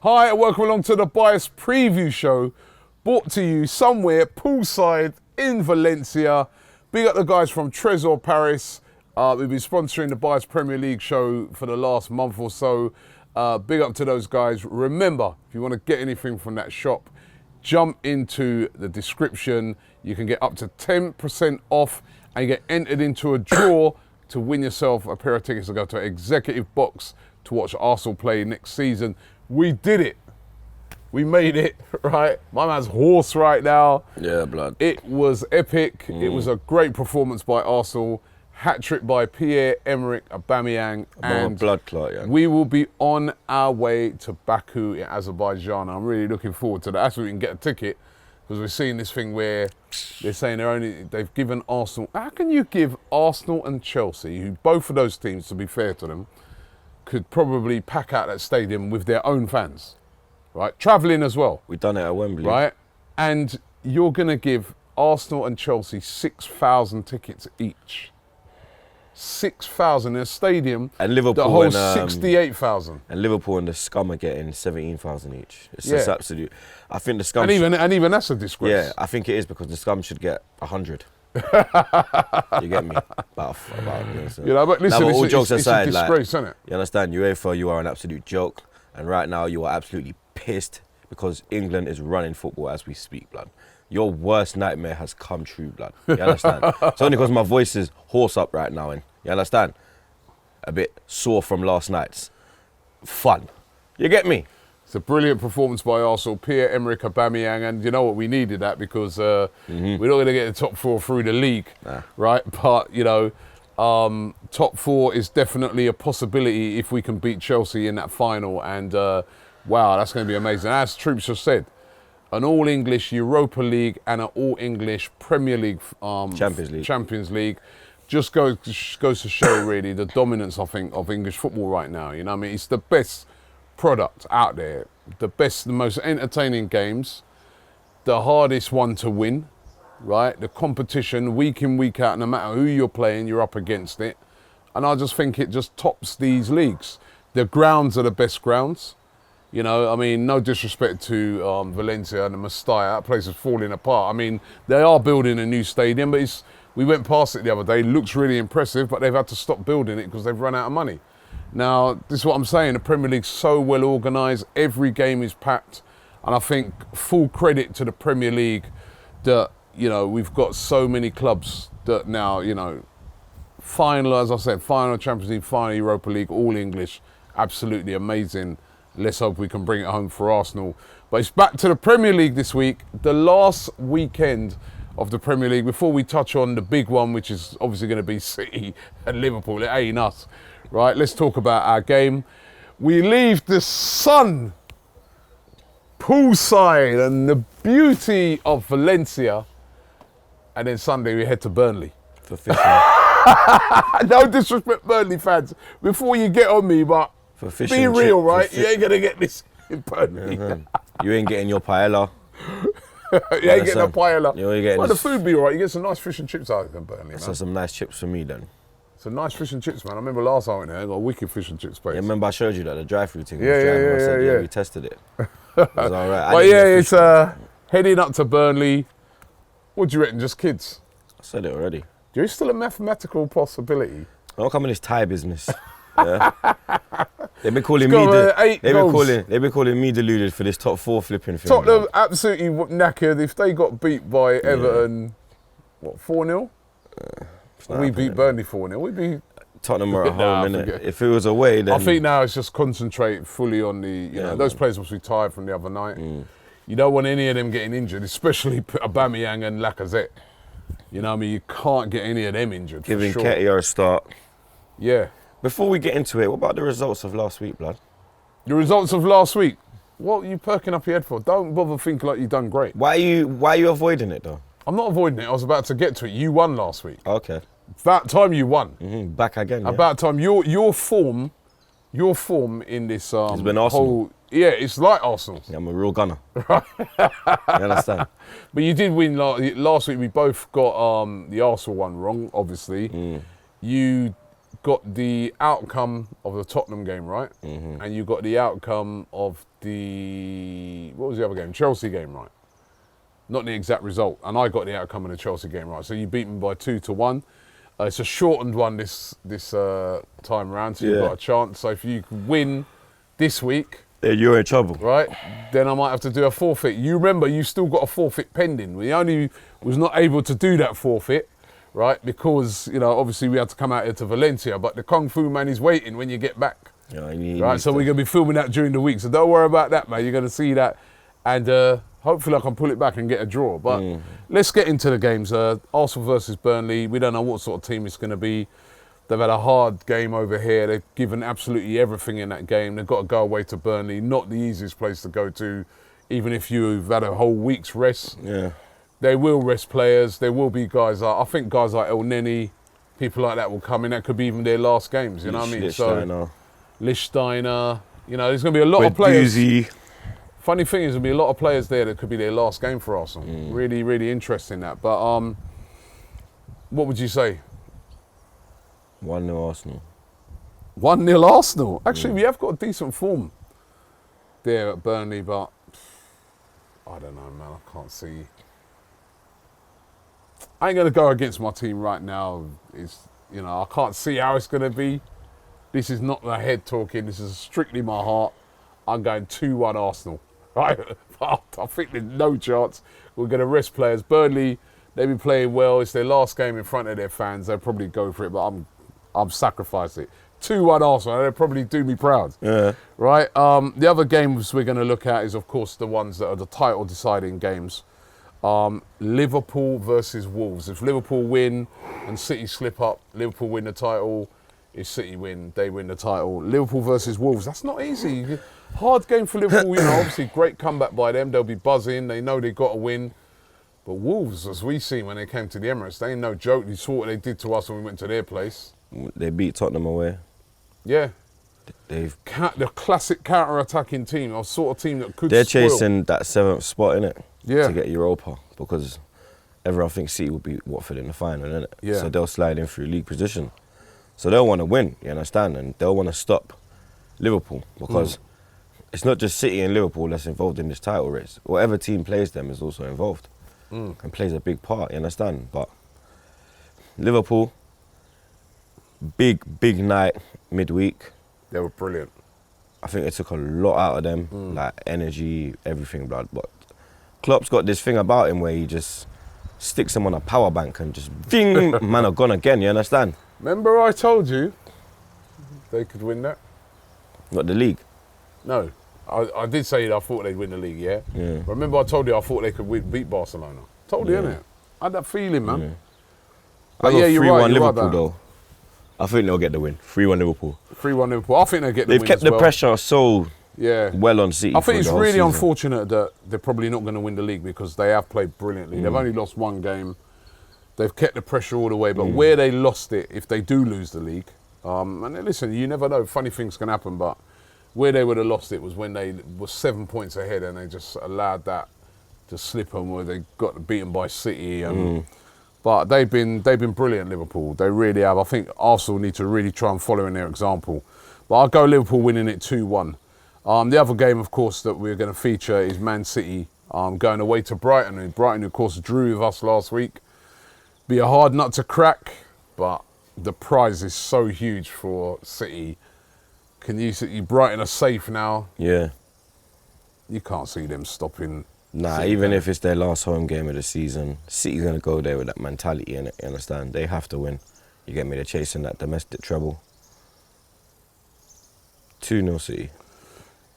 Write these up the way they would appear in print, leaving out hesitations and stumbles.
Hi and welcome along to the Bias Preview Show, brought to you somewhere poolside in Valencia. Big up the guys from Tresor Paris. We've been sponsoring the Bias Premier League show for the last month or so. Big up to those guys. Remember, if you want to get anything from that shop, jump into the description. You can get up to 10% off and you get entered into a draw to win yourself a pair of tickets to go to an executive box to watch Arsenal play next season. We did it. We made it, right? My man's hoarse right now. Yeah, blood. It was epic. It was a great performance by Arsenal. Hat-trick by Pierre-Emerick Aubameyang. And blood clot, yeah. we will be on our way to Baku in Azerbaijan. I'm really looking forward to that. That's where we can get a ticket, because we're seeing this thing where they're saying they've given Arsenal. How can you give Arsenal and Chelsea, who both of those teams, to be fair to them, could probably pack out that stadium with their own fans, right? Travelling as well. We've done it at Wembley. Right? And you're going to give Arsenal and Chelsea 6,000 tickets each. 6,000 in a stadium and Liverpool that holds 68,000. And Liverpool and the Scum are getting 17,000 each. It's just absolute. I think the Scum. And even that's a disgrace. Yeah, I think it is, because the Scum should get 100. You get me? About you know, but listen, all jokes aside, it's a disgrace, isn't it? You understand? UEFA, you are an absolute joke, and right now you are absolutely pissed because England is running football as we speak, blood. Your worst nightmare has come true, blood. You understand? It's only because my voice is hoarse up right now, and you understand? A bit sore from last night's fun. You get me? It's a brilliant performance by Arsenal, Pierre-Emerick Aubameyang, and you know what, we needed that because we're not going to get the top four through the league, right? But, you know, top four is definitely a possibility if we can beat Chelsea in that final, and wow, that's going to be amazing. As Troopz just said, an all-English Europa League and an all-English Premier League, Champions League. Just goes to show really the dominance, I think, of English football right now. You know what I mean? It's the best product out there, the most entertaining games, the hardest one to win, right? The competition week in, week out, no matter who you're playing, you're up against it. And I just think it just tops these leagues. The grounds are the best grounds. You know, I mean, no disrespect to Valencia and the Mestalla, that place is falling apart. I mean, they are building a new stadium, but we went past it the other day. It looks really impressive, but they've had to stop building it because they've run out of money. Now, this is what I'm saying. The Premier League's so well organised. Every game is packed. And I think full credit to the Premier League that, you know, we've got so many clubs that now, you know, final, as I said, final Champions League, final Europa League, all English. Absolutely amazing. Let's hope we can bring it home for Arsenal. But it's back to the Premier League this week. The last weekend of the Premier League, before we touch on the big one, which is obviously going to be City and Liverpool. It ain't us. Right, let's talk about our game. We leave the sun poolside and the beauty of Valencia, and then Sunday we head to Burnley. For fishing. No disrespect, Burnley fans. Before you get on me, but for fishing, be real, right? You ain't gonna get this in Burnley. You ain't getting your paella. You ain't getting a paella. You ain't getting the food be alright. You get some nice fish and chips out in Burnley, man. So some nice chips for me then. Some nice fish and chips, man. I remember last time I went there, I got a wicked fish and chips place. Yeah, remember I showed you that, the drive-through thing. Yeah. We tested it. It was all right. But yeah, it's heading up to Burnley. What do you reckon, just kids? I said it already. There's still a mathematical possibility. Don't come in this Thai business. Yeah. They've been calling me deluded for this top four flipping thing. Tottenham absolutely knackered. If they got beat by Everton, what, 4-0? We beat Burnley 4-0. We'd be Tottenham are at home, innit? If it was away, then I think now it's just concentrate fully on the. You know, those players must be tired from the other night. You don't want any of them getting injured, especially Aubameyang and Lacazette. You know what I mean? You can't get any of them injured. Giving Ketia a start. Yeah. Before we get into it, what about the results of last week, blood? The results of last week? What are you perking up your head for? Don't bother thinking like you've done great. Why are you avoiding it though? I'm not avoiding it. I was about to get to it. You won last week. Okay. About time you won. Back again. Yeah. About time. Your form in this it's been Arsenal. Yeah, it's like Arsenal. Yeah, I'm a real gunner. You understand? But you did win last week. We both got the Arsenal one wrong, obviously. You got the outcome of the Tottenham game right, and you got the outcome of the, what was the other game? Chelsea game right. Not the exact result, and I got the outcome of the Chelsea game right. So you beat me by 2-1. It's a shortened one this time around, so you've got a chance. So if you win this week, Yeah, you're in trouble. right, then I might have to do a forfeit. You remember, you still got a forfeit pending. We only was not able to do that forfeit, right, because, you know, obviously we had to come out here to Valencia, but the Kung Fu man is waiting when you get back. Yeah, Right, so we're going to be filming that during the week. So don't worry about that, man. You're going to see that. And hopefully I can pull it back and get a draw. But let's get into the games. Arsenal versus Burnley. We don't know what sort of team it's going to be. They've had a hard game over here. They've given absolutely everything in that game. They've got to go away to Burnley. Not the easiest place to go to, even if you've had a whole week's rest. Yeah. They will rest players. There will be guys like, I think guys like El Neni, people like that will come in. That could be even their last games, you know what I mean? So Lichtsteiner, you know, there's going to be a lot of players. Funny thing is, there'll be a lot of players there that could be their last game for Arsenal. Really, really interesting that. But what would you say? 1-0 Arsenal. 1-0 Arsenal. Actually, we have got a decent form there at Burnley, but I don't know, man. I can't see. I ain't going to go against my team right now. You know, I can't see how it's going to be. This is not my head talking. This is strictly my heart. I'm going 2-1 Arsenal. Right? I think there's no chance. We're going to rest players. Burnley, they've been playing well. It's their last game in front of their fans. They'll probably go for it, but I'm sacrificing it. 2-1 Arsenal. They'll probably do me proud. Yeah. Right? The other games we're going to look at is, of course, the ones that are the title deciding games. Liverpool versus Wolves. If Liverpool win and City slip up, Liverpool win the title. If City win, they win the title. Liverpool versus Wolves. That's not easy. Hard game for Liverpool. You know, obviously great comeback by them. They'll be buzzing. They know they got to win. But Wolves, as we seen when they came to the Emirates, they ain't no joke. You saw what they did to us when we went to their place. They beat Tottenham away. Yeah. They've the classic counter-attacking team, a sort of team that could They're spoil. chasing that 7th spot, innit? Yeah. To get Europa, because everyone thinks City will beat Watford in the final, innit? Yeah. So they'll slide in through league position. So they'll want to win, you understand? And they'll want to stop Liverpool, because it's not just City and Liverpool that's involved in this title race. Whatever team plays them is also involved and plays a big part, you understand? But Liverpool, big night midweek. They were brilliant. I think it took a lot out of them, like energy, everything, blood. But Klopp's got this thing about him where he just sticks them on a power bank and just ding, man are gone again, you understand? Remember I told you they could win that? Not the league. No. I did say that I thought they'd win the league, yeah? Remember I told you I thought they could beat Barcelona? Told you, innit? I had that feeling, man. Yeah. But I got yeah, you're 3-1 right, you're Liverpool right, though. I think they'll get the win. 3-1 Liverpool. 3-1 Liverpool. I think they'll get the They've win kept as the well. pressure so well on City. I think it's for the whole really season. unfortunate that they're probably not going to win the league, because they have played brilliantly. They've only lost one game. They've kept the pressure all the way, but where they lost it, if they do lose the league, and listen, you never know, funny things can happen, but where they would have lost it was when they were 7 points ahead and they just allowed that to slip them, where they got beaten by City. But they've been brilliant, Liverpool. They really have. I think Arsenal need to really try and follow in their example. But I'll go Liverpool winning it 2-1. The other game, of course, that we're going to feature is Man City going away to Brighton. And Brighton, of course, drew with us last week. Be a hard nut to crack, but the prize is so huge for City. Can you see Brighton are safe now? Yeah. You can't see them stopping. Nah, City even game. if it's their last home game of the season, City's going to go there with that mentality, innit? You understand? They have to win. You get me? They're chasing that domestic treble. 2-0 City.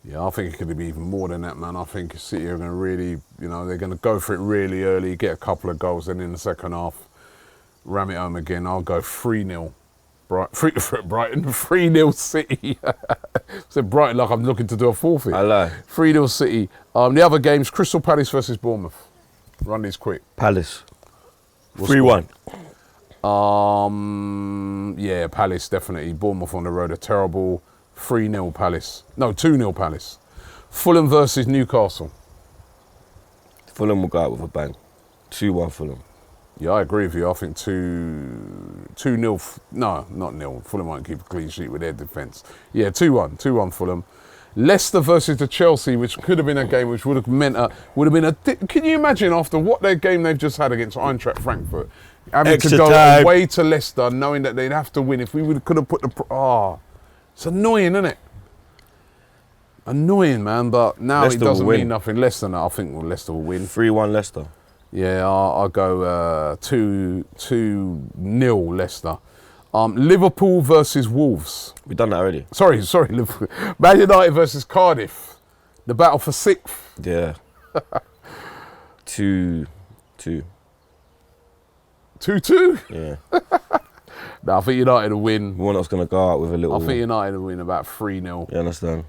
Yeah, I think it could be even more than that, man. I think City are going to really, they're going to go for it really early, get a couple of goals, and in the second half, ram it home again. I'll go 3-0. Brighton, 3-0 City. Said Brighton like I'm looking to do a forfeit. I lie. 3-0 City. The other games, Crystal Palace versus Bournemouth. Run these quick. Palace. 3-1. Yeah, Palace definitely. Bournemouth on the road are terrible. 3-0 Palace. No, 2-0 Palace. Fulham versus Newcastle. Fulham will go out with a bang. 2-1 Fulham. Yeah, I agree with you. I think 2-0. No, not nil. Fulham won't keep a clean sheet with their defence. Yeah, 2-1. 2-1 Fulham. Leicester versus the Chelsea, which could have been a game which would have been a. Can you imagine after what their game they've just had against Eintracht Frankfurt, having Extra to go time. away to Leicester, knowing that they'd have to win? If we could have put the. It's annoying, isn't it? Annoying, man. But now Leicester it doesn't will win. mean nothing. Leicester, now, I think Leicester will win. 3-1 Leicester. Yeah, I'll go 2-0 Leicester. Liverpool versus Wolves. We've done that already. Sorry, Liverpool. Man United versus Cardiff. The battle for 6th. Yeah. 2-2. 2-2? Yeah. No, I think United will win. Warnock's going to go out with a little... I think United will win about 3-0. You understand?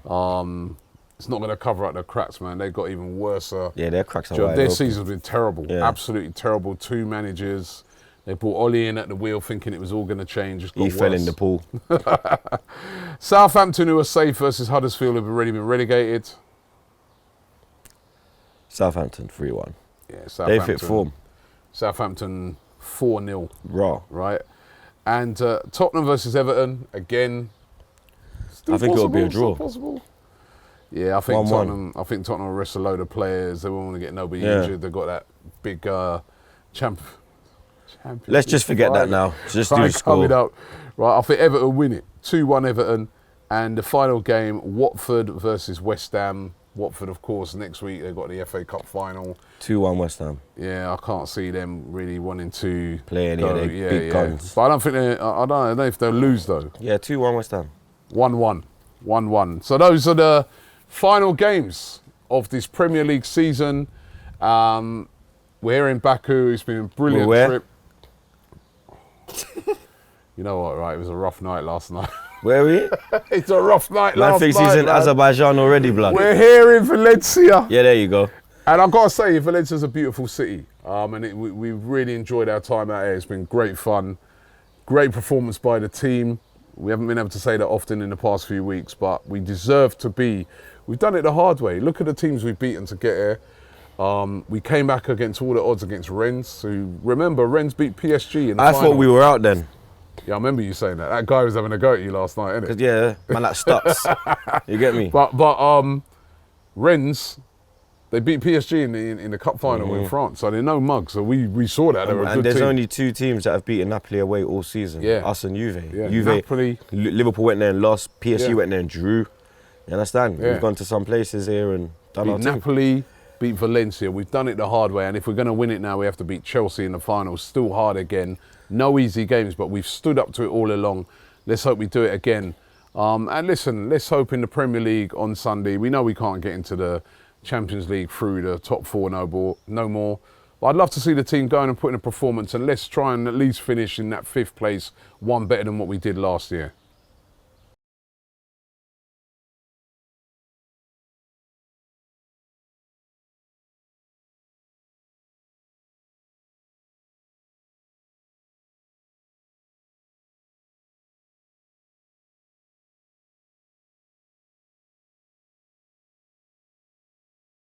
It's not going to cover up the cracks, man. They've got even worse. Yeah, their cracks are Their wide open. season's been terrible. Yeah. Absolutely terrible. 2 managers. They brought Ollie in at the wheel thinking it was all going to change. It's got He fell worse. in the pool. Southampton, who are safe, versus Huddersfield, have already been relegated. Southampton, 3-1. Yeah, They Southampton. fit form. Southampton, 4-0. Raw. Right? And Tottenham versus Everton, again. Still I think it'll be a possible, draw. still possible. Yeah, I think 1-1. Tottenham will rest a load of players. They won't want to get nobody Yeah. injured. They've got that big champion. Let's just forget that now. Just do Right, the score. coming up. Right, I think Everton will win it. 2-1 Everton. And the final game, Watford versus West Ham. Watford, of course, next week they've got the FA Cup final. 2-1 West Ham. Yeah, I can't see them really wanting to Play any of their big guns. But I don't think I don't know if they'll lose though. Yeah, 2-1 West Ham. 1-1. 1-1. So those are the final games of this Premier League season. We're here in Baku. It's been a brilliant We're where? trip. You know what, right? It was a rough night last night. Where are we? It's a rough night Man last thinks night, he's in man. Azerbaijan already, blood. We're here in Valencia. Yeah, there you go. And I've got to say, Valencia's a beautiful city. And we've really enjoyed our time out here. It's been great fun. Great performance by the team. We haven't been able to say that often in the past few weeks, but we deserve to be. We've done it the hard way. Look at the teams we've beaten to get here. We came back against all the odds against Rennes. Who, remember, Rennes beat PSG in the I final. thought we were out then. Yeah, I remember you saying that. That guy was having a go at you last night, innit? Cause yeah, man, that stops. You get me? But Rennes, they beat PSG in the cup final in France, so they're no mugs. So we saw that they were a And good there's team. only 2 teams that have beaten Napoli away all season. Yeah. Us and Juve. Yeah, Juve, Napoli. Liverpool went there and lost. PSG Yeah. went there and drew. You understand? Yeah. We've gone to some places here and done our Beat thing. Napoli, beat Valencia. We've done it the hard way, and if we're going to win it now, we have to beat Chelsea in the final. Still hard again. No easy games, but we've stood up to it all along. Let's hope we do it again. And listen, let's hope in the Premier League on Sunday. We know we can't get into the Champions League through the top 4 no more. But I'd love to see the team going and put in a performance, and let's try and at least finish in that 5th place, one better than what we did last year.